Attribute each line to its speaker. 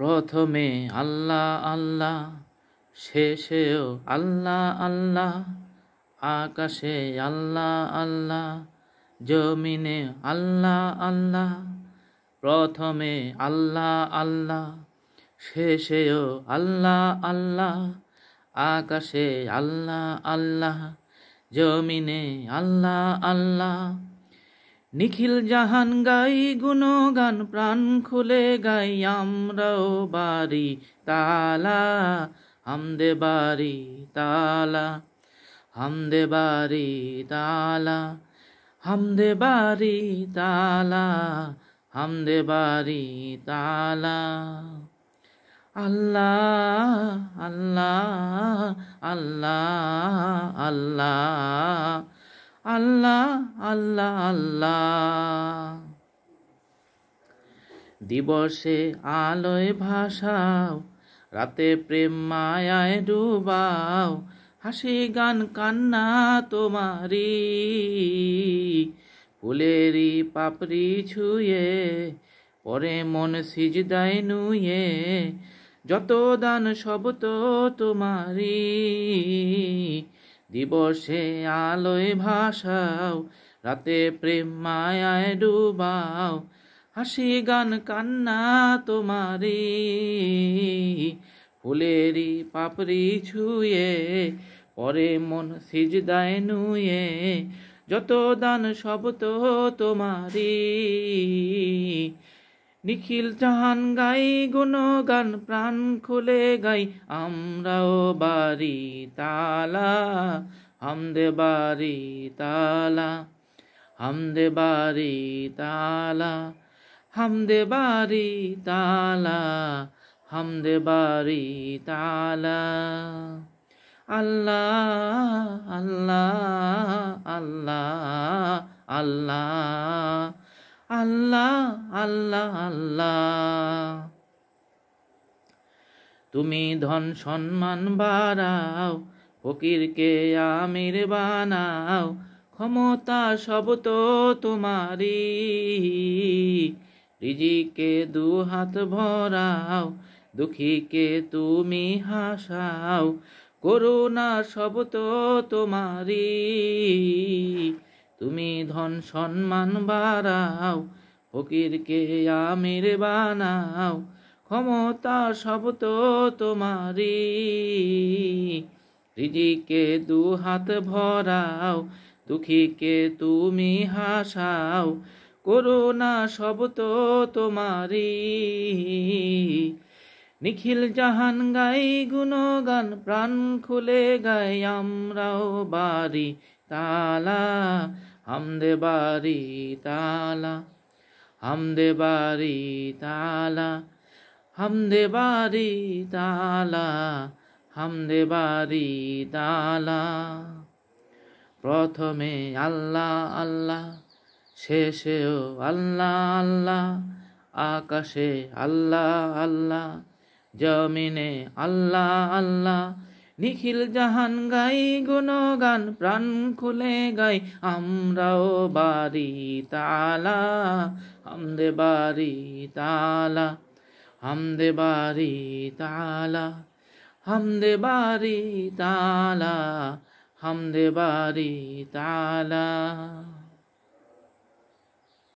Speaker 1: প্রথমে আল্লাহ আল্লাহ, শেষেও আল্লাহ আল্লাহ, আকাশে আল্লাহ আল্লাহ, জমিনে আল্লাহ আল্লাহ। প্রথমে আল্লাহ আল্লাহ, শেষেও আল্লাহ আল্লাহ, আকাশে আল্লাহ আল্লাহ, জমিনে আল্লাহ আল্লাহ। নিখিল জাহান গাই গুণগান, প্রাণ খুলে গাই আমরাও বাড়ি তালা, হামদে বাড়ি তালা, হামদে বাড়ি তালা, হামদে বাড়ি তালা, হামদে বাড়ি তালা। আল্লাহ আল্লাহ আল্লাহ আল্লাহ আল্লাহ আল্লাহ আল্লাহ। দিবসে আলোয় ভাসাও, রাতে প্রেম মায়ায় ডুবাও, হাসি গান কান্না তোমারি, ফুলেরই পাপড়ি ছুঁয়ে পরে মন সিজদায় নুয়ে, যত দান সব তো তোমারি। দিবসে আলোয় ভাসাও, রাতে প্রেম মায়ায় ডুবাও, হাসি গান কান্না তোমারি, ফুলেরই পাপড়ি ছুঁয়ে পরে মন সিজদায় নুয়ে, যত দান সব তো তোমারি। নিখিল জাহান গাই গুণগান, প্রাণ খুলে গাই আমরাও বাড়ি তালা, হামদে বাড়ি তালা, হামদে বাড়ি তালা, হামদে বাড়ি তালা, হামদে বাড়ি তালা। আল্লাহ আল্লাহ আল্লাহ আল্লাহ আল্লাহ আল্লাহ আল্লাহ। তুমি ধন সম্মান বাড়াও, ফকিরকে আমির বানাও, ক্ষমতা সব তো তোমারি, রিজিকে দু হাত ভরাও, দুঃখীকে তুমি হাসাও, করুণা সব তো তোমারি। তুমি ধন সম্মান বাড়াও, ফকিরকে আমির বানাও, ক্ষমতা সব তো তোমারি, রিজিকে দু হাত ভরাও, দুঃখীকে তুমি হাসাও, করুণা সব তো তোমারি। নিখিল জাহান গাই গুণগান, প্রাণ খুলে গাই আমরাও বাড়ি তালা, হামদে বাড়ি তালা, হামদে বাড়ি তালা, হামদে বাড়ি তালা, হামদে বাড়ি তালা। প্রথমে আল্লাহ আল্লাহ, শেষেও আল্লাহ আল্লাহ, আকাশে আল্লাহ আল্লাহ, জমিনে আল্লাহ আল্লাহ। নিখিল জাহান গাই গুণগান, প্রাণ খুলে গাই আমরাও বাড়ি তালা, হামদে বাড়ি তালা, হামদে বাড়ি তালা, হামদে বাড়ি তালা, হামদে বাড়ি তালা।